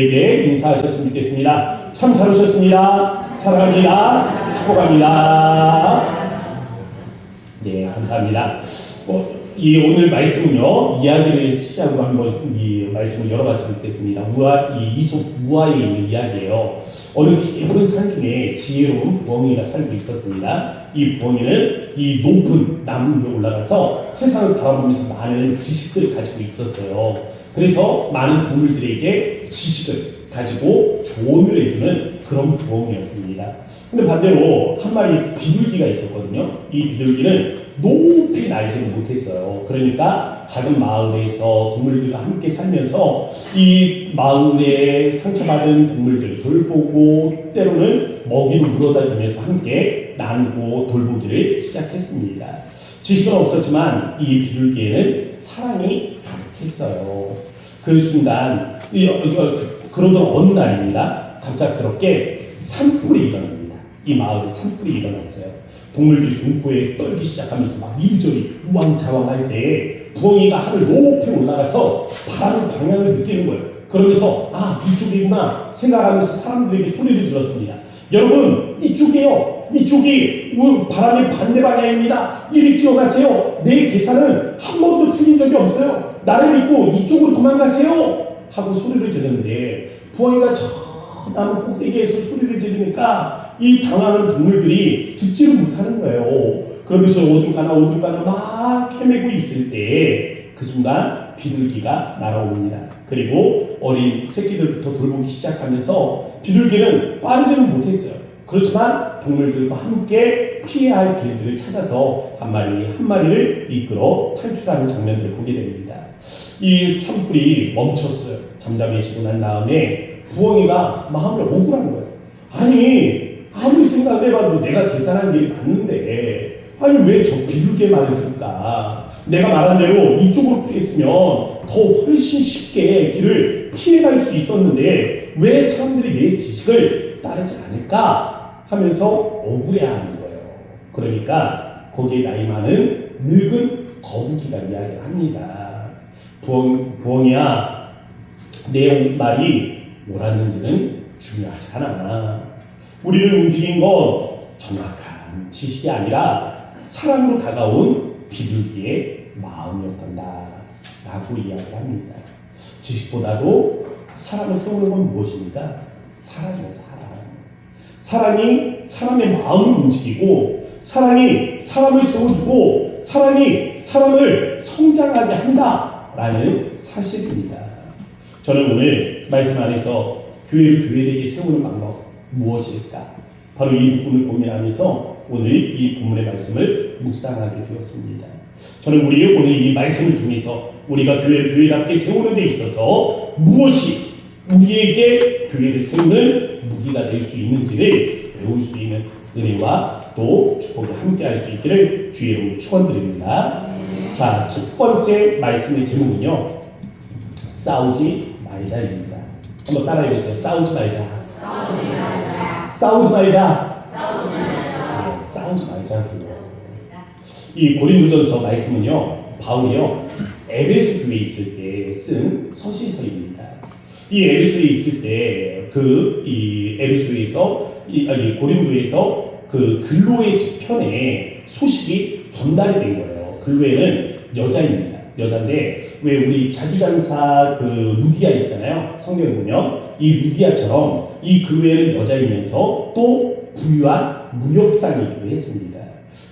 에게 인사하셨으면 좋겠습니다. 참 잘 오셨습니다. 사랑합니다. 축복합니다. 네, 감사합니다. 이 오늘 말씀은요, 이야기를 시작으로 한번 이 말씀을 열어봤으면 좋겠습니다. 이솝 무화에 있는 이야기예요. 어느 깊은 산 중에 지혜로운 부엉이가 살고 있었습니다. 이 부엉이는 이 높은 나무 위에 올라가서 세상을 바라보면서 많은 지식들을 가지고 있었어요. 그래서 많은 동물들에게 지식을 가지고 조언을 해주는 그런 부엉이였습니다. 근데 반대로 한 마리 비둘기가 있었거든요. 이 비둘기는 높이 날지는 못했어요. 그러니까 작은 마을에서 동물들과 함께 살면서 이 마을에 상처받은 동물들을 돌보고 때로는 먹이를 물어다 주면서 함께 나누고 돌보기를 시작했습니다. 지식은 없었지만 이 비둘기에는 사랑이 가득했어요. 그 순간 그러던 어느 날입니다. 갑작스럽게 산불이 일어납니다. 이 마을에 산불이 일어났어요. 동물들이 공포에 떨기 시작하면서 막 이리저리 우왕좌왕할 때 부엉이가 하늘 높이 올라가서 바람의 방향을 느끼는 거예요. 그러면서 이쪽이구나 생각하면서 사람들에게 소리를 질렀습니다. 여러분, 이쪽이에요. 이쪽이 바람의 반대 방향입니다. 이리 뛰어가세요. 내 계산은 한 번도 틀린 적이 없어요. 나를 믿고 이쪽으로 도망가세요. 하고 소리를 지르는데 부엉이가 저 나무 꼭대기에서 소리를 지르니까 이 당하는 동물들이 듣지를 못하는 거예요. 그러면서 어딜 가나 막 헤매고 있을 때 그 순간 비둘기가 날아옵니다. 그리고 어린 새끼들부터 돌보기 시작하면서 비둘기는 빠르지는 못했어요. 그렇지만 동물들과 함께 피해야 할 길들을 찾아서 한 마리를 이끌어 탈출하는 장면들을 보게 됩니다. 이 산불이 멈췄어요. 잠잠해지고 난 다음에 부엉이가 마음이 억울한 거예요. 아무리 생각을 해봐도 내가 계산한 길이 맞는데 왜 저 비둘기의 말을 들을까? 내가 말한 대로 이쪽으로 피했으면 더 훨씬 쉽게 길을 피해갈 수 있었는데 왜 사람들이 내 지식을 따르지 않을까? 하면서 억울해하는 거예요. 그러니까 거기에 나이 많은 늙은 거북이가 이야기를 합니다. 부엉이야, 내 말이 옳았는지는 중요하지 않아. 우리를 움직인 건 정확한 지식이 아니라 사랑으로 다가온 비둘기의 마음이었단다 라고 이야기를 합니다. 지식보다도 사랑을 세우는 건 무엇입니까? 사랑이에요. 사랑이 사람의 마음을 움직이고 사랑이 사람을 세워주고 사랑이 사람을 성장하게 한다라는 사실입니다. 저는 오늘 말씀 안에서 교회를 교회되게 세우는 방법 무엇일까? 바로 이 부분을 고민하면서 오늘 이 본문의 말씀을 묵상하게 되었습니다. 저는 오늘 이 말씀을 통해서 우리가 교회를 교회답게 세우는 데 있어서 무엇이 우리에게 교회를 세우는 무기가 될 수 있는지를 배울 수 있는 은혜와 또 축복을 함께 할 수 있기를 주의 이름으로 축원드립니다. 자, 첫 번째 말씀의 제목은요, 싸우지 말자입니다. 한번 따라해 보세요. 싸우지 말자. 싸우지 말자. 싸우지 말자고요. 이 고린도전서 말씀은요, 바울이요 에베소 교회에 있을 때 쓴 서신서입니다. 이 에베소에 있을 때 이 에베소에서 고린도에서 그 글로의 편에 소식이 전달이 된 거예요. 글로에는 여자입니다. 여자인데 왜 우리 자주장사 루디아 있잖아요. 성경에 보면 이 루디아처럼 이 글로에는 여자이면서 또 부유한 무역상이기도 했습니다.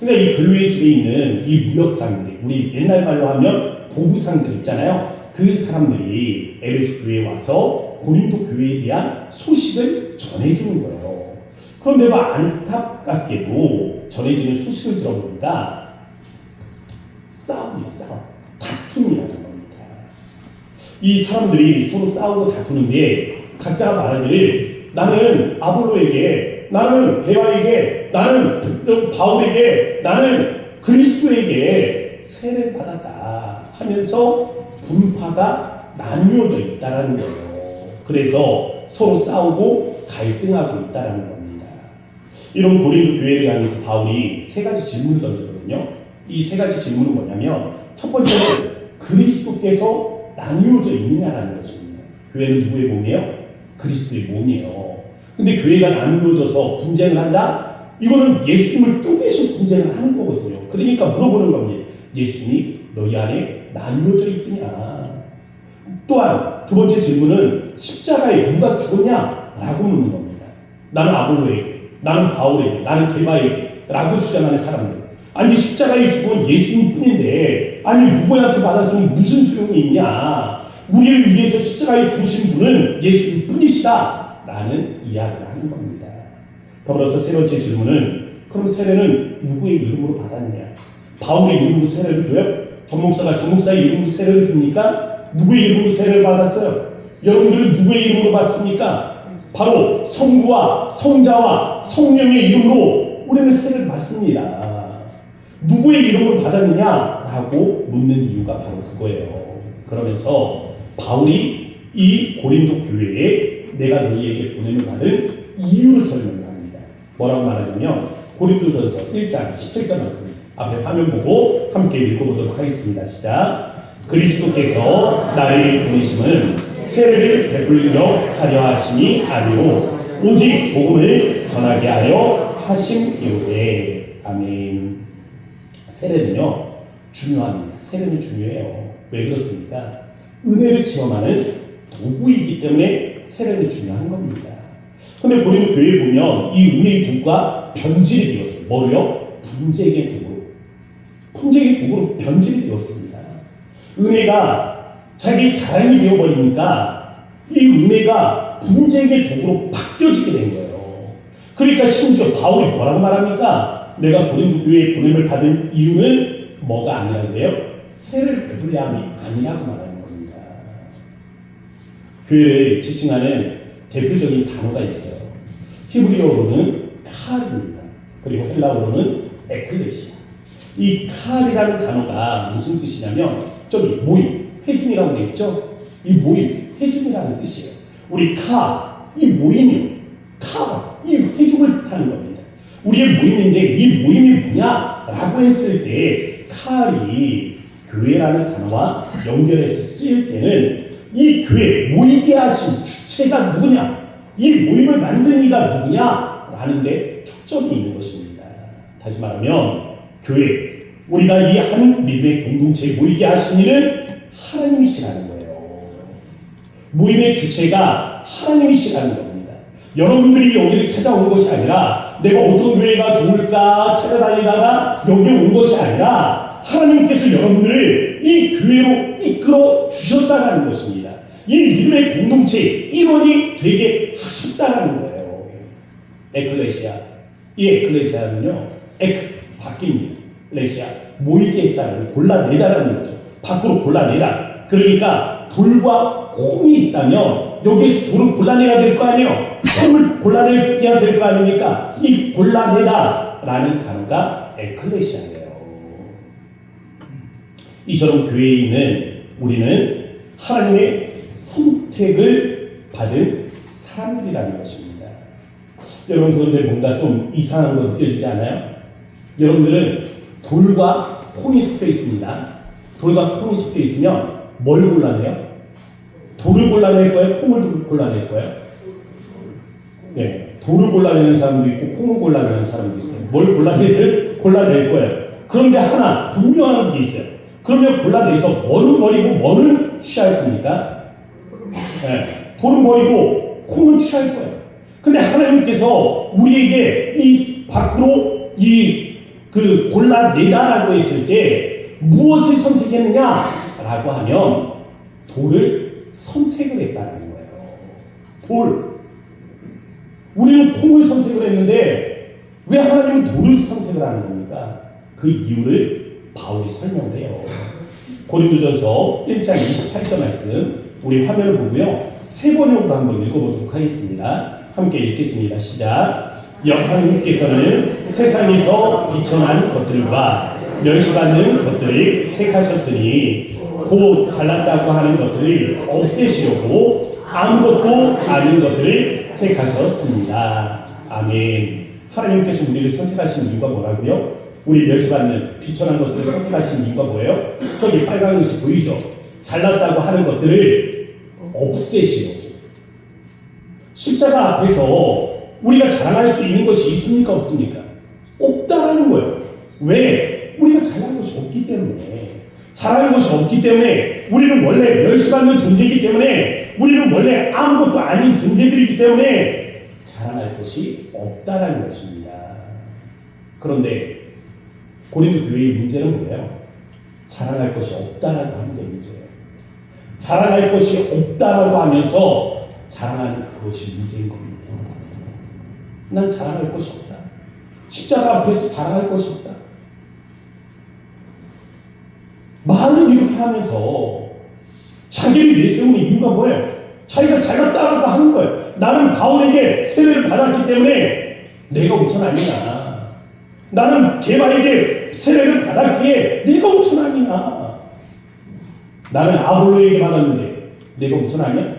그러니까 이 글로의 집에 있는 이 무역상들, 우리 옛날 말로 하면 보부상들 있잖아요. 그 사람들이 에베소 교회에 와서 고린도 교회에 대한 소식을 전해주는 거예요. 그런데 안타깝게도 전해지는 소식을 들어보니까 싸움, 다툼이라는 겁니다. 이 사람들이 서로 싸우고 다투는데 각자가 말하기를 나는 아볼로에게, 나는 게바에게, 나는 바울에게, 나는 그리스도에게 세례를 받았다 하면서 분파가 나뉘어져 있다는 거예요. 그래서 서로 싸우고 갈등하고 있다는 겁니다. 이런 고린도 교회를 향해서 바울이 세 가지 질문을 던지거든요. 이 세 가지 질문은 뭐냐면 첫 번째는 그리스도께서 나뉘어져 있느냐라는 것입니다. 교회는 누구의 몸이에요? 그리스도의 몸이에요. 근데 교회가 나누어져서 분쟁을 한다? 이거는 예수님을 쪼개서 분쟁을 하는 거거든요. 그러니까 물어보는 겁니다. 예수님이 너희 안에 나누어져 있느냐? 또한 두 번째 질문은 십자가에 누가 죽었냐? 라고 묻는 겁니다. 나는 아볼로에게, 나는 바울에게, 나는 게바에게 라고 주장하는 사람들. 아니 십자가에 죽은 예수님 뿐인데 아니 누구한테 받았으면 무슨 소용이 있냐? 우리를 위해서 십자가에 죽으신 분은 예수님 뿐이시다 라는 이야기를 하는 겁니다. 더불어서 세 번째 질문은 그럼 세례는 누구의 이름으로 받았느냐? 바울의 이름으로 세례를 줘요? 전목사가 전목사의 이름으로 세례를 줍니까? 누구의 이름으로 세례를 받았어요? 여러분들은 누구의 이름으로 받습니까? 바로 성부와 성자와 성령의 이름으로 우리는 세례를 받습니다. 누구의 이름으로 받았느냐라고 묻는 이유가 바로 그거예요. 그러면서 바울이 이 고린도 교회에 내가 너희에게 보냄을 받은 이유를 설명을 합니다. 뭐라고 말하냐면 고린도전서 1장 17절 말씀 앞에 화면 보고 함께 읽어보도록 하겠습니다. 시작. 그리스도께서 나를 보내심은 세례를 베풀려 하려 하심이 아니요 오직 복음을 전하게 하려 하심이오되. 아멘. 세례는요 중요합니다. 세례는 중요해요. 왜 그렇습니까? 은혜를 체험하는 도구이기 때문에 세례는 중요한 겁니다. 근데 고린도 교회에 보면 이 은혜의 도구가 변질이 되었어요. 뭐로요? 분쟁의 도구로. 분쟁의 도구로 변질이 되었습니다. 은혜가 자기 자랑이 되어버리니까 이 은혜가 분쟁의 도구로 바뀌어지게 된 거예요. 그러니까 심지어 바울이 뭐라고 말합니까? 내가 고린도 교회에 보냄을 받은 이유는 뭐가 아니라 그래요? 세례를 베풀려 함이 아니라고 말하는 겁니다. 교회를 지칭하는 대표적인 단어가 있어요. 히브리어로는 카르입니다. 그리고 헬라어로는 에클레시아. 이 카르라는 단어가 무슨 뜻이냐면 저기 모임, 회중이라고 되어 있죠? 이 모임, 회중이라는 뜻이에요. 우리 이 모임이 이 회중을 뜻하는 겁니다. 우리의 모임인데 이 모임이 뭐냐라고 했을 때 칼이 교회라는 단어와 연결해서 쓰일 때는 이 교회 모이게 하신 주체가 누구냐, 이 모임을 만든 이가 누구냐 라는 데 초점이 있는 것입니다. 다시 말하면 교회, 우리가 이 한 믿음의 공동체에 모이게 하신 이는 하나님이시라는 거예요. 모임의 주체가 하나님이시라는 겁니다. 여러분들이 여기를 찾아온 것이 아니라 내가 어떤 교회가 좋을까 찾아다니다가 여기에 온 것이 아니라 하나님께서 여러분들을 이 교회로 이끌어 주셨다는 것입니다. 이 믿음의 공동체 일원이 되게 하셨다는 거예요. 에클레시아. 이 에클레시아는요, 바뀝니다. 레시아, 모이게 했다는, 골라내다라는 거죠. 밖으로 골라내다. 그러니까 돌과 콩이 있다면 여기에서 돌을 골라내야 될 거 아니에요. 콩을 골라내야 될 거 아닙니까? 이 골라내다라는 단어가 에클레시아예요. 이처럼 교회에 있는 우리는 하나님의 선택을 받은 사람들이라는 것입니다. 여러분, 그런데 뭔가 좀 이상한 거 느껴지지 않아요? 여러분들은 돌과 콩이 섞여 있습니다. 돌과 콩이 섞여 있으면 뭘 골라내요? 돌을 골라낼 거예요? 콩을 골라낼 거예요? 네, 돌을 골라내는 사람도 있고 콩을 골라내는 사람도 있어요. 뭘 골라내든 골라낼 거예요. 그런데 하나 분명한 게 있어요. 그러면 골라내서 뭐는 버리고 뭐는 취할 겁니까? 네, 돌은 버리고 콩은 취할 거예요. 근데 하나님께서 우리에게 이 밖으로 골라내다라고 했을 때 무엇을 선택했느냐라고 하면 돌을 선택을 했다는 거예요. 우리는 콩을 선택을 했는데 왜 하나님은 돌을 선택을 하는 겁니까? 그 이유를 바울이 설명을 해요. 고린도전서 1장 28절 말씀 우리 화면을 보고요, 세 번역으로 한번 읽어보도록 하겠습니다. 함께 읽겠습니다. 시작. 하나님께서는 세상에서 비천한 것들과 멸시받는 것들을 택하셨으니 곧 잘났다고 하는 것들을 없애시려고 아무것도 아닌 것들을 택하셨습니다. 아멘. 하나님께서 우리를 선택하신 이유가 뭐라고요? 우리 멸시받는 비천한 것들을 선택하신 이유가 뭐예요? 저기 빨간 것이 보이죠? 잘났다고 하는 것들을 없애시려고. 십자가 앞에서 우리가 자랑할 수 있는 것이 있습니까? 없습니까? 없다라는 거예요. 왜? 우리가 자랑할 것이 없기 때문에. 자랑할 것이 없기 때문에, 우리는 원래 멸시받는 존재이기 때문에, 우리는 원래 아무것도 아닌 존재들이기 때문에 자랑할 것이 없다라는 것입니다. 그런데 고린도 교회의 문제는 뭐예요? 자랑할 것이 없다라고 하는 게 문제예요. 자랑할 것이 없다라고 하면서 자랑하는 그것이 문제인 겁니다. 난 자랑할 것이 없다. 십자가 앞에서 자랑할 것이 없다. 말을 이렇게 하면서 자기를 내세우는 이유가 뭐예요? 자기가 잘났다라고 하는 거예요. 나는 바울에게 세례를 받았기 때문에 내가 우선 아니냐. 나는 게바에게 세례를 받았기에 내가 우선 아니냐. 나는 아볼로에게 받았는데 내가 우선 아니야?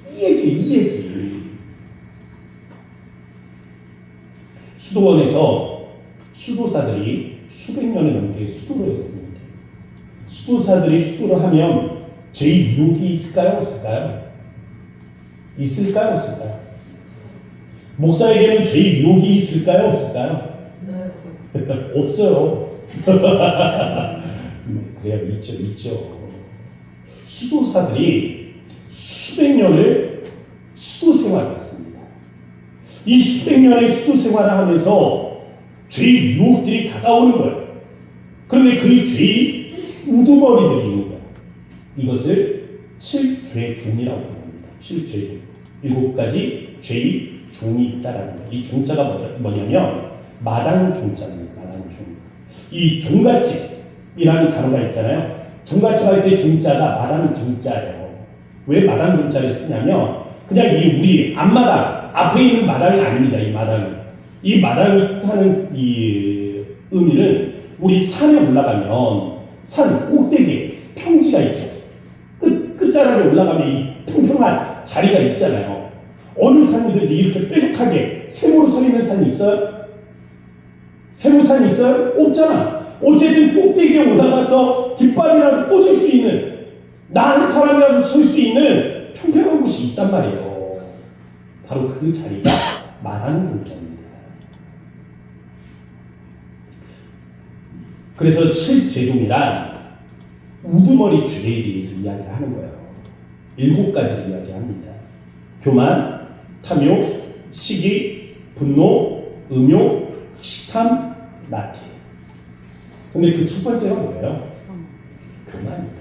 이 얘기. 수도원에서 수도사들이 수백 년을 넘게 수도를 했습니다. 수도사들이 수도를 하면 죄의 유혹이 있을까요? 없을까요? 있을까요? 없을까요? 목사에게는 죄의 유혹이 있을까요? 없을까요? 없어요. 그래요, 있죠. 수도사들이 수백 년을 수도 생활을 했습니다. 이 수백 년의 수도 생활을 하면서 죄의 유혹들이 다가오는 거예요. 그런데 그 죄의 우두머리들이 있는 거예요. 이것을 7죄종이라고 합니다. 7죄종. 7가지 죄의 종이 있다라는 거예요. 이 종자가 뭐냐면 마당 종자입니다. 마당 종. 이 종갓집이라는 단어가 있잖아요. 종갓집 할 때 종자가 마당 종자예요. 왜 마당 종자를 쓰냐면 그냥 이 우리 앞마당 앞에 있는 마당이 아닙니다. 이 마당이 하는 이 의미는 우리 산에 올라가면 산 꼭대기에 평지가 있죠. 끝자락에 올라가면 이 평평한 자리가 있잖아요. 어느 산이든지 이렇게 뾰족하게 세모로 서 있는 산이 있어요? 세모산이 있어요? 없잖아. 어쨌든 꼭대기에 올라가서 깃발이라도 꽂을 수 있는, 나 한 사람이라도 설 수 있는 평평한 곳이 있단 말이에요. 바로 그 자리가 마당 종자입니다. 그래서 7죄종이란 우두머리 죄에 대해서 이야기를 하는 거예요. 7가지를 이야기합니다. 교만, 탐욕, 시기, 분노, 음욕, 식탐, 나태. 근데 그 첫 번째가 뭐예요? 교만입니다.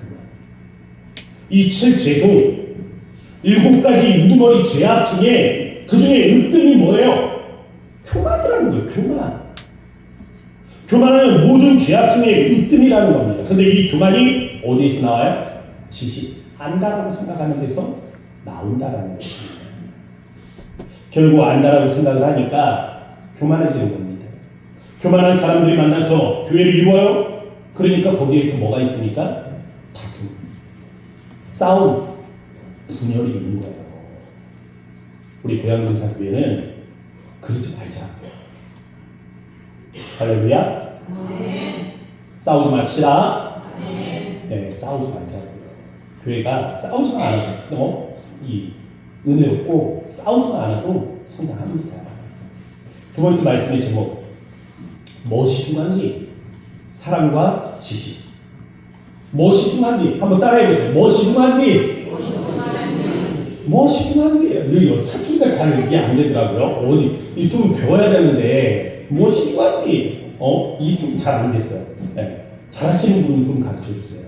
이 7죄종, 7가지 우두머리 죄악 중에 그 중에 으뜸이 뭐예요? 교만이라는 거예요. 교만은 모든 죄악 중에 으뜸이라는 겁니다. 근데 이 교만이 어디에서 나와요? 지식, 안다라고 생각하는 데서 나온다라는 것입니다. 결국 안다라고 생각을 하니까 교만해지는 겁니다. 교만한 사람들이 만나서 교회를 이루어요. 그러니까 거기에서 뭐가 있으니까? 다툼, 싸움, 분열이 있는 거예요. 우리 고양동사교회는 그러지 말자. 할렐루야. 싸우지 맙시다. 네, 싸우지 말자고요. 교회가 싸우지만 않아도 이 은혜롭고 싸우지만 않아도 성장합니다. 두 번째 말씀의 제목, 무엇이 중요한지? 사랑과 지식. 무엇이 중요한지? 한번 따라해보세요. 무엇이 중요한지? 무엇이 중요한지? 여기 사투리가 잘 이게 안 되더라고요. 어디 좀 배워야 되는데 무엇이 중요한지? 이게 좀 잘 안 됐어요. 네. 잘하시는 분은 좀 가르쳐 주세요.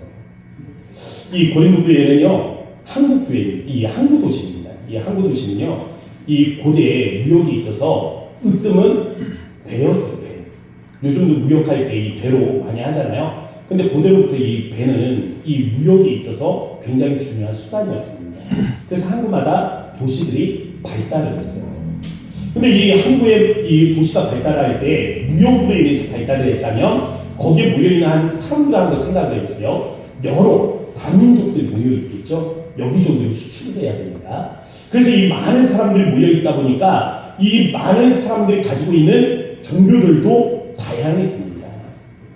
이 고린도 교회는요, 항구 교회, 이 항구 도시입니다. 이 항구 도시는요, 이 고대에 무역이 있어서 으뜸은 배였어요. 배. 요즘도 무역할 때 이 배로 많이 하잖아요. 근데 고대로부터 이 배는 이 무역에 있어서 굉장히 중요한 수단이었습니다. 그래서 항구마다 도시들이 발달을 했어요. 근데 이 항구의 이 도시가 발달할 때 무역으로 인해서 발달을 했다면 거기에 모여있는 한 사람들 한번 생각을 해보세요. 여러 다민족들이 모여있겠죠. 여기저기로 수출을 해야 되니까. 그래서 이 많은 사람들이 모여있다 보니까 이 많은 사람들이 가지고 있는 종교들도 다양했습니다.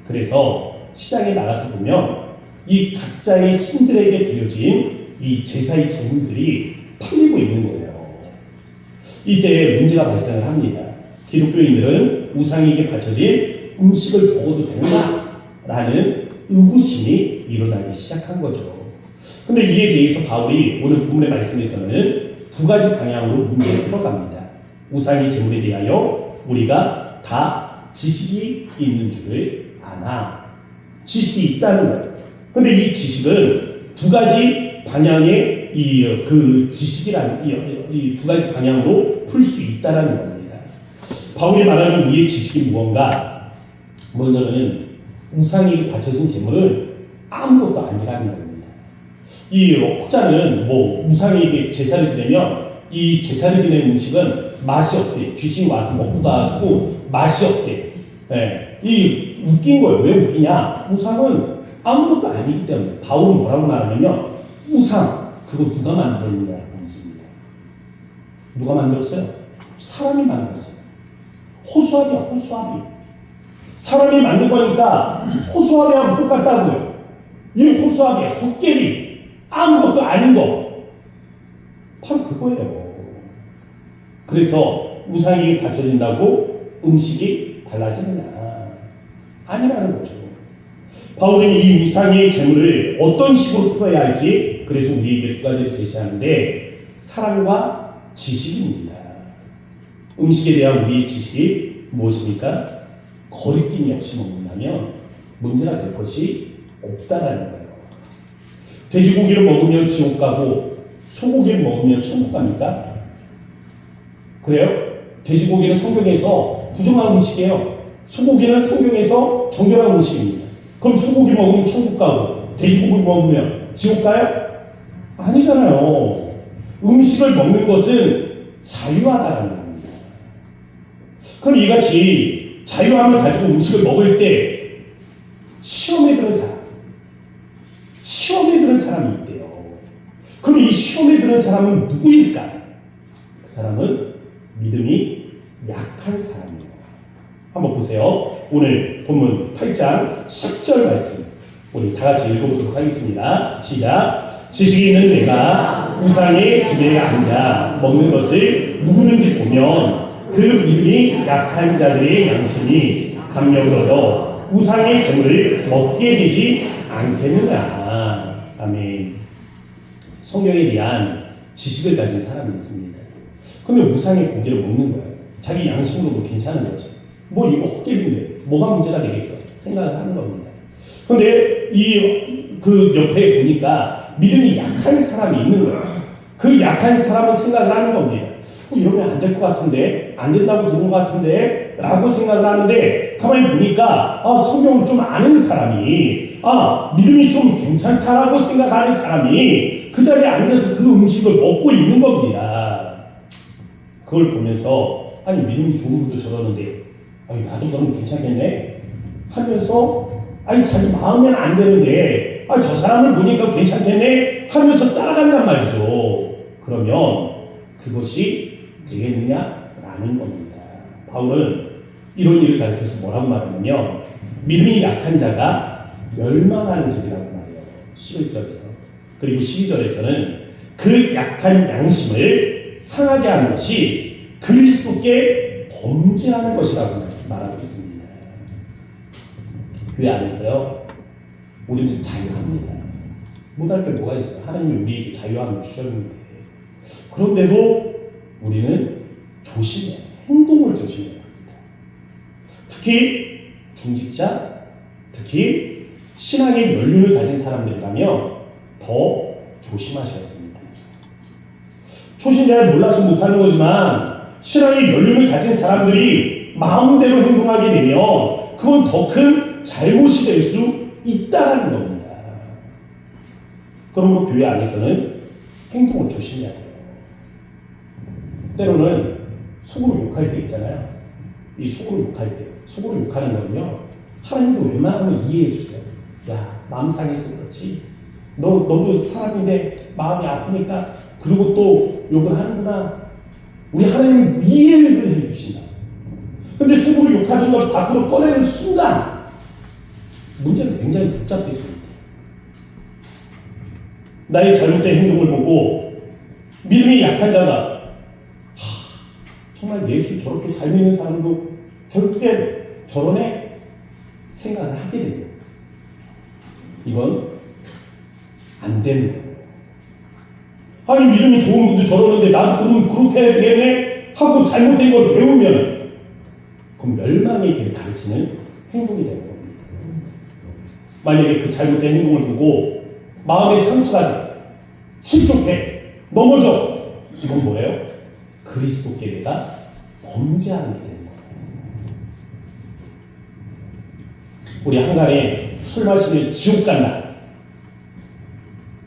그래서 시장에 나가서 보면 이 각자의 신들에게 드려진 이 제사의 제물들이 팔리고 있는 거예요. 이때 문제가 발생을 합니다. 기독교인들은 우상에게 바쳐진 음식을 먹어도 되는가? 라는 의구심이 일어나기 시작한 거죠. 근데 이에 대해서 바울이 오늘 본문의 말씀에서는 두 가지 방향으로 문제를 풀어갑니다. 우상의 제물에 대하여 우리가 다 지식이 있는 줄을 아나. 지식이 있다는 거예요. 근데 이 지식은 두 가지 방향의 그 지식이라는 이 두 가지 방향으로 풀 수 있다는 겁니다. 바울이 말하는 우리의 지식이 무언가? 먼저는 우상에게 바쳐진 제물은 아무것도 아니라는 겁니다. 이 혹자는 우상에게 제사를 지내면 이 제사를 지낸 음식은 맛이 없대. 귀신이 와서 먹고 가지고 맛이 없대. 네. 이 웃긴 거예요. 왜 웃기냐? 우상은 아무것도 아니기 때문에. 바울은 뭐라고 말하냐면 우상 그거 누가 만들었느냐고 묻습니다. 누가 만들었어요? 사람이 만들었어요. 호수아비야, 호수아비. 사람이 만든 거니까 호수아비하고 똑같다고요. 이 호수아비야, 헛개비, 아무것도 아닌 거. 바로 그거예요. 그래서 우상이 바쳐진다고 음식이 달라지느냐? 아니라는 거죠. 바울은 이 우상의 제물을 어떤 식으로 풀어야 할지 그래서 우리에게 두 가지를 제시하는데 사랑과 지식입니다. 음식에 대한 우리의 지식이 무엇입니까? 거리낌이 없이 먹는다면 문제가 될 것이 없다라는 거예요. 돼지고기를 먹으면 지옥 가고 소고기를 먹으면 천국 갑니까? 그래요? 돼지고기는 성경에서 부정한 음식이에요. 소고기는 성경에서 정결한 음식입니다. 그럼 소고기 먹으면 천국 가고 돼지고기 먹으면 지옥 가요? 아니잖아요. 음식을 먹는 것은 자유하다는 겁니다. 그럼 이같이 자유함을 가지고 음식을 먹을 때 시험에 드는 사람이 있대요. 그럼 이 시험에 드는 사람은 누구일까? 그 사람은 믿음이 약한 사람이에요. 한번 보세요. 오늘 본문 8장 10절 말씀 우리 다 같이 읽어보도록 하겠습니다. 시작. 지식이 있는 내가 우상의 집에 앉아 먹는 것을 누구든지 보면 그 믿음이 약한 자들의 양심이 감명을 얻어 우상의 제물을 먹게 되지 않겠느냐. 아멘. 성경에 대한 지식을 가진 사람이 있습니다. 근데 우상의 고기를 먹는 거예요. 자기 양심으로도 괜찮은 거지. 이거 헛개비인데 뭐가 문제가 되겠어? 생각을 하는 겁니다. 근데 그 옆에 보니까 믿음이 약한 사람이 있는 거예요. 그 약한 사람은 생각을 하는 겁니다. 이러면 안 될 것 같은데, 안 된다고 들은 것 같은데, 라고 생각을 하는데, 가만히 보니까, 성경을 좀 아는 사람이, 믿음이 좀 괜찮다라고 생각하는 사람이 그 자리에 앉아서 그 음식을 먹고 있는 겁니다. 그걸 보면서, 믿음이 좋은 분도 저러는데, 나도 그러면 괜찮겠네? 하면서, 자기 마음에는 안 되는데, 저 사람을 보니까 괜찮겠네? 하면서 따라간단 말이죠. 그러면 그것이 되겠느냐라는 겁니다. 바울은 이런 일을 가르쳐서 뭐라고 말하냐면, 믿음이 약한 자가 멸망하는 길이라고 말해요. 11절에서. 그리고 12절에서는 그 약한 양심을 상하게 하는 것이 그리스도께 범죄하는 것이라고 말하고 있습니다. 교회 안에서요, 우리는 자유합니다. 못할 게 뭐가 있어요? 하나님이 우리에게 자유함을 주셨는데. 그런데도 우리는 조심해요. 행동을 조심해야 합니다. 특히 중직자, 특히 신앙의 연륜을 가진 사람들이라면 더 조심하셔야 됩니다. 초신자는 몰라서 못하는 거지만 신앙의 연륜을 가진 사람들이 마음대로 행동하게 되면 그건 더 큰 잘못이 될 수 있다는 겁니다. 그러므로 교회 안에서는 행동을 조심해야 돼요. 때로는 속으로 욕할 때 있잖아요. 이 속으로 욕할 때, 속으로 욕하는 거는요, 하나님도 웬만하면 이해해 주세요. 야, 마음 상해서 그렇지. 너도 사람인데 마음이 아프니까 그리고 또 욕을 하는구나. 우리 하나님 이해를 해 주신다. 근데 속으로 욕하는 걸 밖으로 꺼내는 순간 문제는 굉장히 복잡해집니다. 나의 잘못된 행동을 보고 믿음이 약한 자가 정말 예수 저렇게 잘 믿는 사람도 결국엔 저런에 생각을 하게 됩니다. 이건 안 되는 거예요. 아니 믿음이 좋은 분도 저러는데 나도 그러면 그렇게 되네 하고 잘못된 걸 배우면 그럼 멸망의 길을 가르치는 행동이 되는 겁니다. 만약에 그 잘못된 행동을 두고 마음의 상처가 돼, 실족해, 넘어져, 이건 뭐예요? 그리스도께 내가 범죄하게 되는 거예요. 우리 한간에 술 마시면 지옥 간다.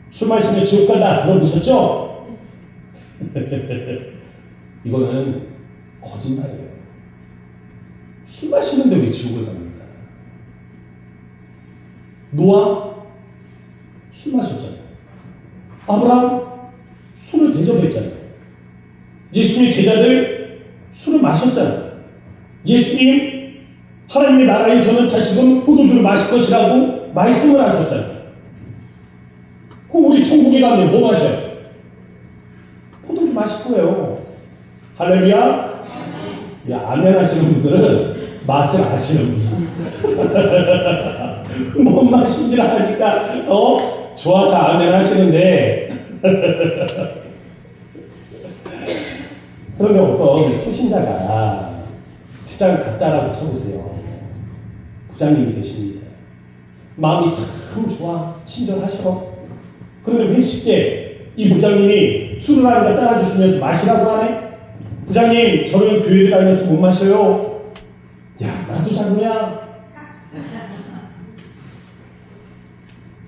술 마시면 지옥 간다. 들어보셨죠? 이거는 거짓말이에요. 술 마시는데 왜 지옥을 갑니까? 노아 술 마셨잖아요. 아브라함 술을 대접했잖아요. 예수님의 제자들 술을 마셨잖아요. 예수님 하나님의 나라에서는 다시금 포도주를 마실 것이라고 말씀을 하셨잖아요. 그럼 우리 천국에 가면 뭐 마셔요? 포도주 마실 거예요. 할렐루야. 아멘 하시는 분들은 맛을 아시는 분. 뭔 맛인지 아니까 좋아서 아멘 하시는데 그러면 어떤 초신자가 직장을 갔다라고 쳐보세요. 부장님이 계십니다. 마음이 참 좋아, 친절하셔. 그런데 회식 때 이 부장님이 술을 하나 따라주시면서 마시라고 하네? 부장님, 저는 교회를 다니면서 못 마셔요. 야, 나도 장로야.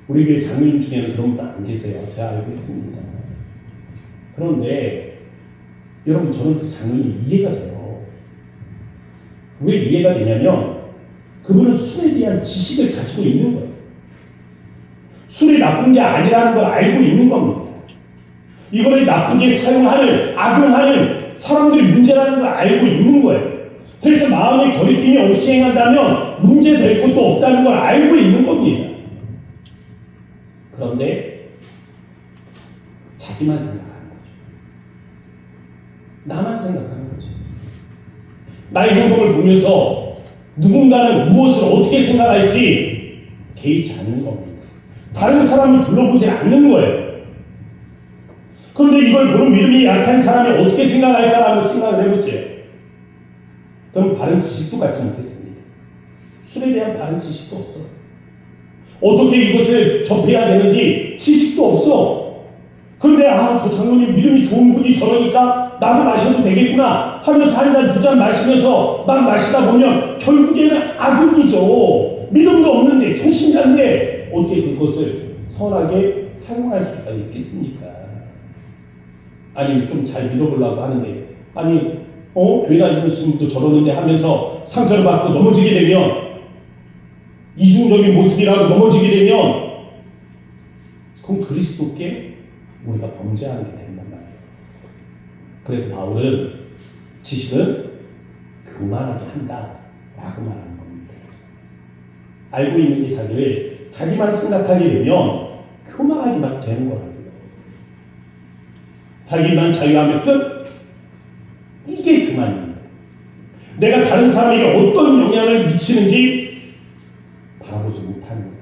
우리 교회 장로님 중에는 그런 분 안 계세요. 제가 알고 있습니다. 그런데 여러분, 저는 그 장로님 이해가 돼요. 왜 이해가 되냐면 그분은 술에 대한 지식을 가지고 있는 거예요. 술이 나쁜 게 아니라는 걸 알고 있는 겁니다. 이거를 나쁘게 사용하는, 악용하는 사람들이 문제라는 걸 알고 있는 거예요. 그래서 마음의 거리낌이 없이 행한다면 문제될 것도 없다는 걸 알고 있는 겁니다. 그런데 자기만 생각하는 거죠. 나만 생각하는 거죠. 나의 행동을 보면서 누군가는 무엇을 어떻게 생각할지 개의치 않는 겁니다. 다른 사람을 둘러보지 않는 거예요. 그런데 이걸 보는 믿음이 약한 사람이 어떻게 생각할까라고 생각을 해보세요. 그럼 바른 지식도 갖지 못했습니다. 술에 대한 바른 지식도 없어. 어떻게 이것을 접해야 되는지 지식도 없어. 그런데 저 장로님 믿음이 좋은 분이 저러니까 나도 마셔도 되겠구나 하면서 한 잔 두 잔 마시면서 막 마시다 보면 결국에는 악용이죠. 믿음도 없는데 초신자인데 어떻게 그것을 선하게 사용할 수가 있겠습니까? 아니 좀 잘 믿어보려고 하는데 교회 다니시는 분도 저러는데 하면서 상처를 받고 넘어지게 되면 이중적인 모습이라고 넘어지게 되면 그건 그리스도께 우리가 범죄하는 게 된단 말이에요. 그래서 바울은 지식은 교만하게 한다라고 말하는 겁니다. 알고 있는 게 자기만 생각하게 되면 교만하기만 되는 거라고요. 자기만 자유하면 끝? 이게 교만입니다. 내가 다른 사람에게 어떤 영향을 미치는지 바라보지 못하는 거예요.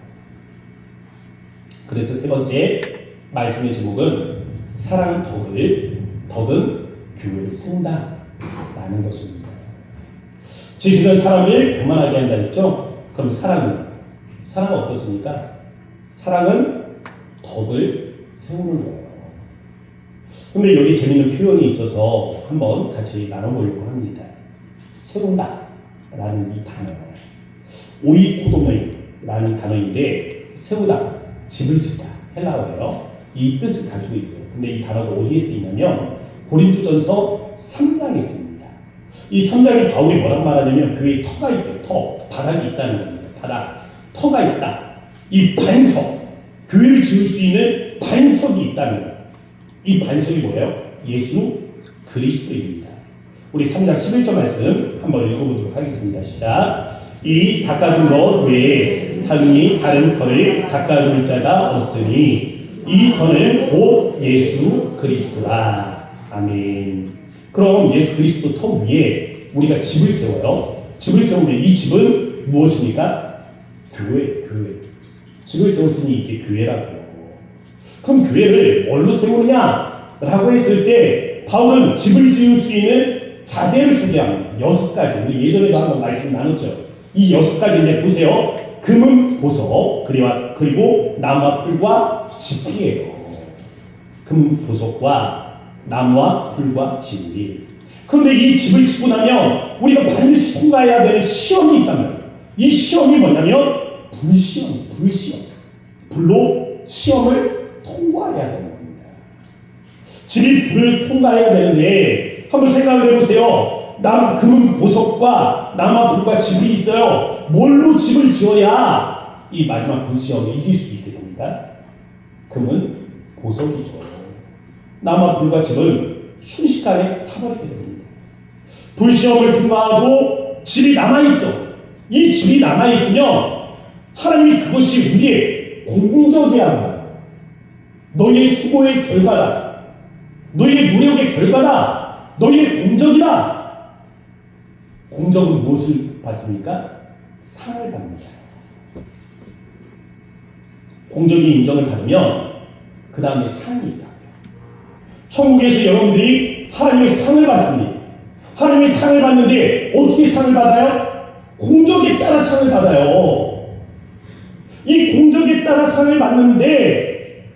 그래서 세 번째 말씀의 제목은 사랑은 덕은 교회를 세운다 라는 것입니다. 지식은 사람을 교만하게 한다 했죠? 그럼 사랑은 어떻습니까? 사랑은 덕을 세우는 거예요. 근데 여기 재밌는 표현이 있어서 한번 같이 나눠보려고 합니다. 세운다 라는 이 단어, 오이코도메라는 단어인데 세우다, 집을 짓다, 헬라어예요. 이 뜻을 가지고 있어요. 근데 이 단어가 어디에 쓰이냐면 고린도전서 3장에 있습니다. 이 3장에 바울이 뭐라고 말하냐면 교회에 터가 있대요. 바닥이 있다는 겁니다. 바닥, 터가 있다. 이 반석, 교회를 지을 수 있는 반석이 있다는 거예요. 이 반석이 뭐예요? 예수 그리스도입니다. 우리 3장 11절 말씀 한번 읽어보도록 하겠습니다. 시작. 이 닦아둔 것 외에 당연히 다른 터를 닦아둘 자가 없으니 이 터는 곧 예수 그리스도라. 아멘. 그럼 예수 그리스도 터 위에 우리가 집을 세워요. 집을 세우면 이 집은 무엇입니까? 교회. 집을 세웠으니 이게 교회라고요. 그럼 교회를 뭘로 세우느냐라고 했을 때 바울은 집을 지을 수 있는 자재를 소개합니다. 6가지. 우리 예전에도 한번 말씀 나눴죠. 이 6가지인데 보세요. 금은 보석, 그리고 나무와 풀과 지피예요. 금, 보석과 나무와 풀과 지피. 그런데 이 집을 짓고 나면 우리가 반드시 통과해야 되는 시험이 있다면, 이 시험이 뭐냐면 불시험. 불로 시험을 통과해야 되는 겁니다. 집이 불을 통과해야 되는데 한번 생각을 해보세요. 금은 보석과 나무와 풀과 집이 있어요. 뭘로 집을 지어야 이 마지막 불시험을 이길 수 있겠습니까? 금은 보석이죠. 나무와 풀과 집은 순식간에 타버리게 됩니다. 불시험을 통과하고 집이 남아있어. 이 집이 남아있으면 하나님이 그것이 우리의 공적이야. 너희의 수고의 결과다. 너희의 노력의 결과다. 너희의 공적이다. 공적은 무엇을 받습니까? 상을 받습니다. 공적인 인정을 받으면 그 다음에 상이 있다. 천국에서 여러분들이 하나님의 상을 받습니다. 하나님의 상을 받는데 어떻게 상을 받아요? 공적에 따라 상을 받아요. 이 공적에 따라 상을 받는데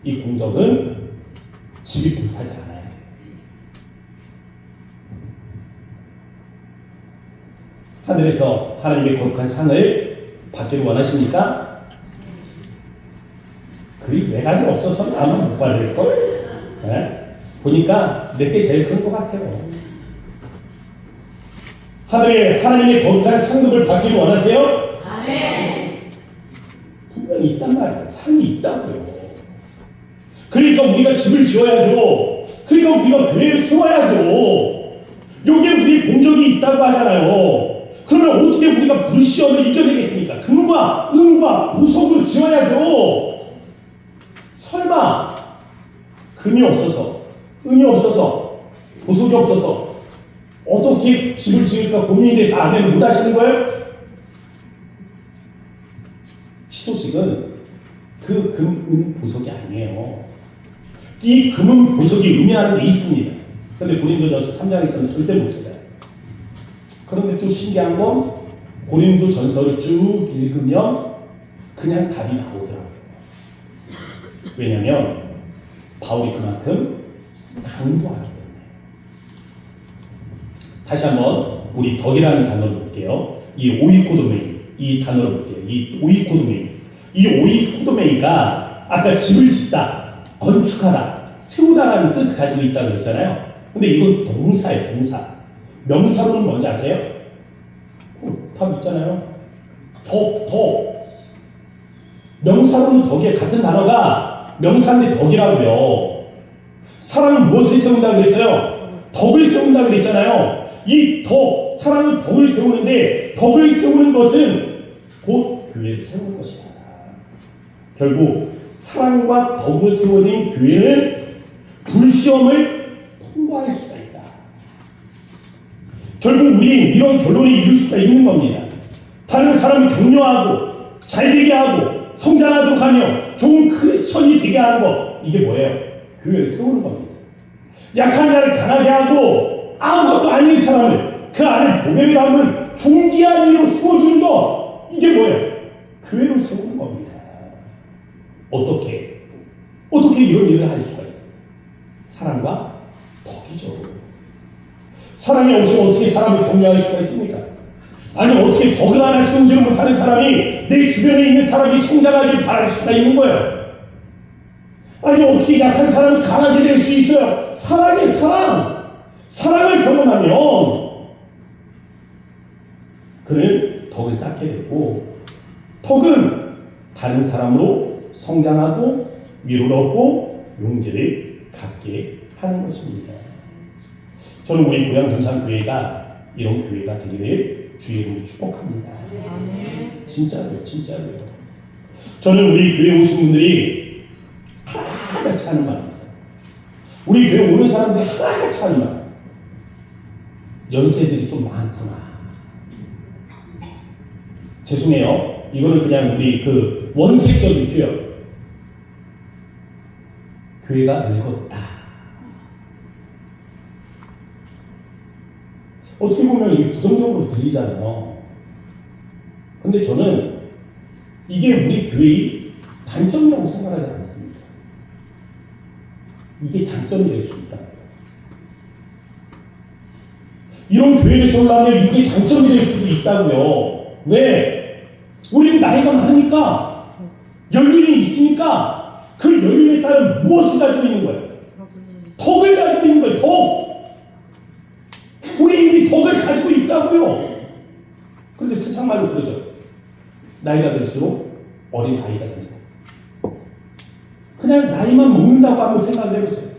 이 공적은 집이 불타지 않아요. 하늘에서 하나님의 거룩한 상을 받기를 원하십니까? 그리 외관이 없어서 아마 못 받을걸? 네? 보니까 내 게 제일 큰 것 같아요. 하늘에 하나님의 거룩한 상급을 받기를 원하세요? 아멘. 분명히 있단 말이에요. 상이 있다고요. 그러니까 우리가 집을 지어야죠. 그러니까 우리가 교회를 세워야죠. 여기에 우리 공적이 있다고 하잖아요. 그러면 어떻게 우리가 불시험을 이겨내겠습니까? 금과 은과 보석으로 지어야죠. 설마 금이 없어서, 은이 없어서, 보석이 없어서 어떻게 집을 지을까 고민이 돼서 아멘을 못 하시는 거예요? 희소식은 그 금, 은, 보석이 아니에요. 이 금은 보석이 의미하는 게 있습니다. 그런데 고린도전서 3장에서는 절대 못 찾아요. 그런데 또 신기한 건 고린도전서를 쭉 읽으면 그냥 답이 나오더라고요. 왜냐하면 바울이 그만큼 강조하기 때문에. 다시 한번 우리 덕이라는 단어를 볼게요. 이 오이코도메이, 이 단어를 볼게요. 이 오이코도메이. 이 오이코도메이가 아까 집을 짓다, 건축하다, 세우다라는 뜻을 가지고 있다고 그랬잖아요. 근데 이건 동사예요, 동사. 명사로는 뭔지 아세요? 답 있잖아요. 덕. 명사로는 덕의 같은 단어가 명사인데 덕이라고요. 사람은 무엇을 세운다고 그랬어요? 덕을 세운다고 그랬잖아요. 이 덕, 사람은 덕을 세우는데 덕을 세우는 것은 곧 교회를 세우는 것이다. 결국 사랑과 덕으로 세워진 교회는 불시험을 통과할 수가 있다. 결국 우리 이런 결론을 이룰 수가 있는 겁니다. 다른 사람을 격려하고 잘되게 하고 성장하도록 하며 좋은 크리스천이 되게 하는 것, 이게 뭐예요? 교회를 세우는 겁니다. 약한 자를 강하게 하고 아무것도 아닌 사람을 그 안에 보배를 담은 존귀한 이로 세워주는 것, 이게 뭐예요? 교회를 세우는 겁니다. 어떻게 이런 일을 할 수가 있어요? 사랑과 덕이죠. 사랑이 없이면 어떻게 사람을 격려할 수가 있습니까? 아니 어떻게 덕을 하나 세우지를 못하는 사람이 내 주변에 있는 사람이 성장하길 바랄 수가 있는 거예요? 아니 어떻게 약한 사람이 강하게 될 수 있어요? 사랑의 사랑을 경험하면 그는 덕을 쌓게 되고, 덕은 다른 사람으로 성장하고 위로를 얻고 용기를 갖게 하는 것입니다. 저는 우리 고향 금산교회가 이런 교회가 되기를 주의 이름으로 축복합니다. 진짜로요. 저는 우리 교회 오신 분들이 하나같이 하는 말이 있어요. 우리 교회 오는 사람들이 하나같이 아니야. 연세들이 좀 많구나. 죄송해요. 이거는 그냥 우리 그 원색적인 표현. 교회가 늙었다. 어떻게 보면 이게 부정적으로 들리잖아요. 근데 저는 이게 우리 교회의 단점이라고 생각하지 않습니다. 이게 장점이 될 수 있다. 이런 교회를 세우려면 이게 장점이 될 수도 있다고요. 왜? 우리는 나이가 많으니까, 연륜이 있으니까 그 연륜에 따른 무엇을 가지고 있는 거예요? 덕을 가지고 있는 거예요. 덕. 우리 이미 덕을 가지고 있다고요. 그런데 세상 말로 그러죠. 나이가 들수록 어린 아이가 된다. 그냥 나이만 먹는다고 한번 생각을 해보세요.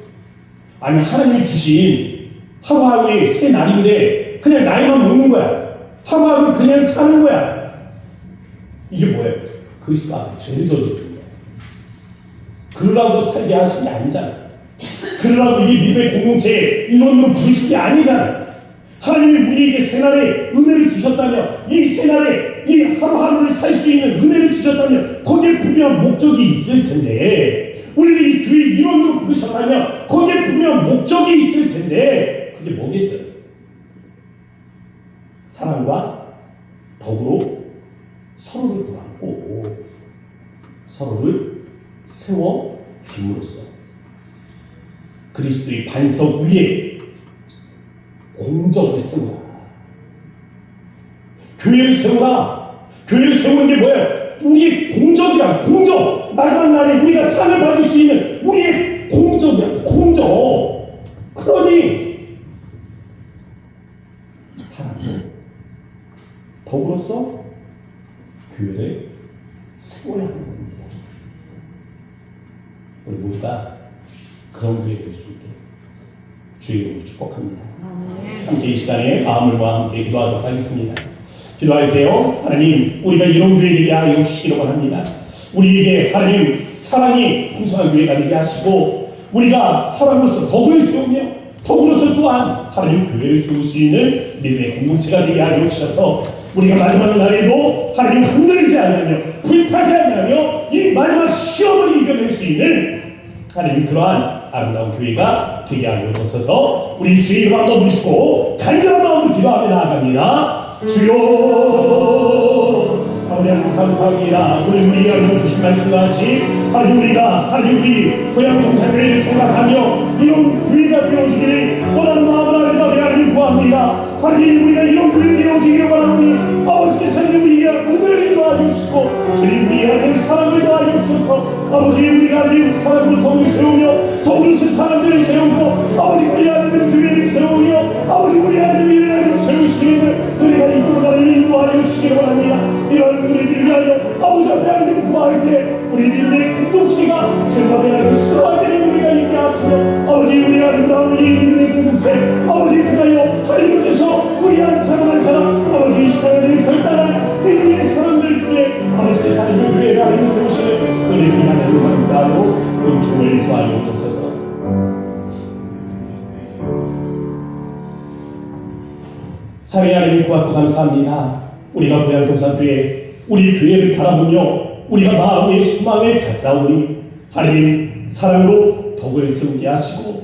아니, 하나님이 주신 하루하루의 새 날인데 그냥 나이만 먹는 거야. 하루하루 그냥 사는 거야. 이게 뭐예요? 그리스도 앞에 죄를 저지르는 거야. 그러라고 살게 하신 게 아니잖아. 그러라고 이게 믿음의 공동체의 인원으로 부르신 게 아니잖아. 하나님이 우리에게 새날에 은혜를 주셨다면, 이 새날에 이 하루하루를 살 수 있는 은혜를 주셨다면 거기에 분명한 목적이 있을 텐데, 우리를 이 교회 인원으로 부르셨다면 거기에 분명한 목적이 있을 텐데, 그게 뭐겠어요? 사랑과 덕으로 서로를 도와주고 서로를 세워줌으로써 그리스도의 반석 위에 공적을 세우라. 교회를 세우라. 교회를 세우는 게 뭐예요? 우리의 공적이야. 공적. 마지막 날에 우리가 상을 받을 수 있는 우리의 공적이야. 공적. 그러니 사랑을 덕으로서 교회를 세워야 하는 겁니다. 우리 모두가 그런 교회 될 수 있게 주의 이름으로 축복합니다. 함께 이 시간에 마음과 함께 기도하도록 하겠습니다. 기도할 때요, 하나님, 우리가 이런 교회 되게 하여 주시기를 원합니다. 우리에게 하나님 사랑이 풍성한 교회가 되게 하시고, 우리가 사랑으로서 덕을 세우며 덕으로서 또한 하나님 교회를 세울 수 있는 믿음의 공동체가 되게 하여 주셔서 우리가 마지막 날에도 하나님 흔들리지 않으며 불타지 않으며 이 마지막 시험을 이겨낼 수 있는 하나님 그러한 아름다운 교회가 되게 하여 주셔서 우리 주의 이름 한번 부르시고 간절한 마음으로 기도하며 나아갑니다. 주여, 하나님 감사합니다. 우리 하나님 주신 말씀과 같이 하나님 우리가 우리 고향 동사교회를 생각하며 이런 교회가 되어지기를 원하는 마음을 하나님 구합니다. 하나님 우리가 이런 교회 되어지기를 원하노니 아버지께서 우리에게 은혜를 더하여 주시고 주님 우리 하나님 사랑을 더하여 주셔서 아버지 우리가 하나님 사랑으로 덕을 세우며 덕으로서 사람들을 세우고 아버지 우리 하나님 교회를 세우며 아버지 우리 하나님 일을 세울 수 있는 우리가 이끌어가는 인도하여 주시기를 원합니다. 이런 우리들을 위하여 아버지 앞에 하나님 구할 때 우리 믿음의 공동체가 주님 앞에 하나님 쓰러지는 우리가 있게 하시며 아버지 우리 아름다운 우리 믿음의 공동체 아버지 그가요 하나님께서 우리 한 사람 한 사람 아버지 이 시간에 결단한 믿음의 사람들 중에 아버지의 삶의 교회를 하나님 세우시는 은혜를 하나님 감사하여 은총을 더하여 주옵소서. 사랑의 하나님 고맙고 감사합니다. 우리가 고향 동산교회 우리 교회를 바라보며 우리가 마음의 소망을 갖사오니 하나님 사랑으로 덕을 세우게 하시고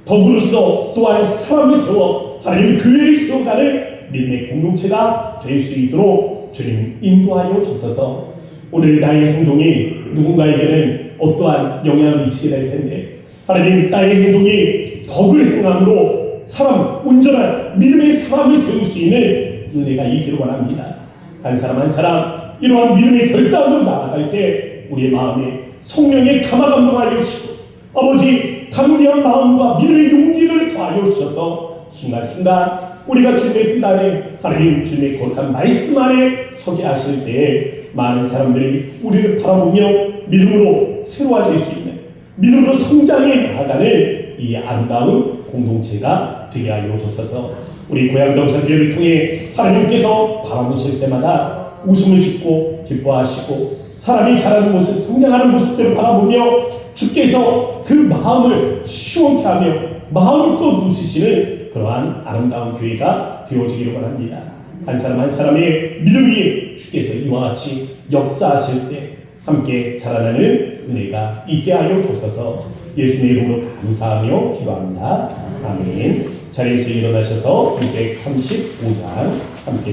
덕으로서 또한 사람을 세워 하나님 교회를 세워가는 믿음의 공동체가 될 수 있도록 주님 인도하여 주셔서 오늘 나의 행동이 누군가에게는 어떠한 영향을 미치게 될 텐데 하나님 나의 행동이 덕을 행함으로 사람, 온전한 믿음의 사람을 세울 수 있는 은혜가 있기를 원합니다. 한 사람 한 사람 이러한 믿음의 결단으로 나아갈 때 우리의 마음에 성령의 감화감동하여 주시고 아버지 담대한 마음과 믿음의 용기를 더하여 주셔서 순간순간 우리가 주님의 뜻 안에 하나님 주님의 거룩한 말씀 안에 서게 하실 때에 많은 사람들이 우리를 바라보며 믿음으로 새로워질 수 있는 믿음으로 성장해 나아가는 이 아름다운 공동체가 되게 하여 주옵소서. 우리 고향 동산교회를 통해 하나님께서 바라보실 때마다 웃음을 짓고 기뻐하시고 사람이 자라는 모습, 성장하는 모습들을 바라보며 주께서 그 마음을 시원케 하며 마음껏 웃으시는 그러한 아름다운 교회가 되어지기를 원합니다. 한 사람 한 사람의 믿음 위에 주께서 이와 같이 역사하실 때 함께 자라나는 은혜가 있게 하여 주옵소서. 예수님의 이름으로 감사하며 기도합니다. 아멘. 자리에서 일어나셔서 635장 함께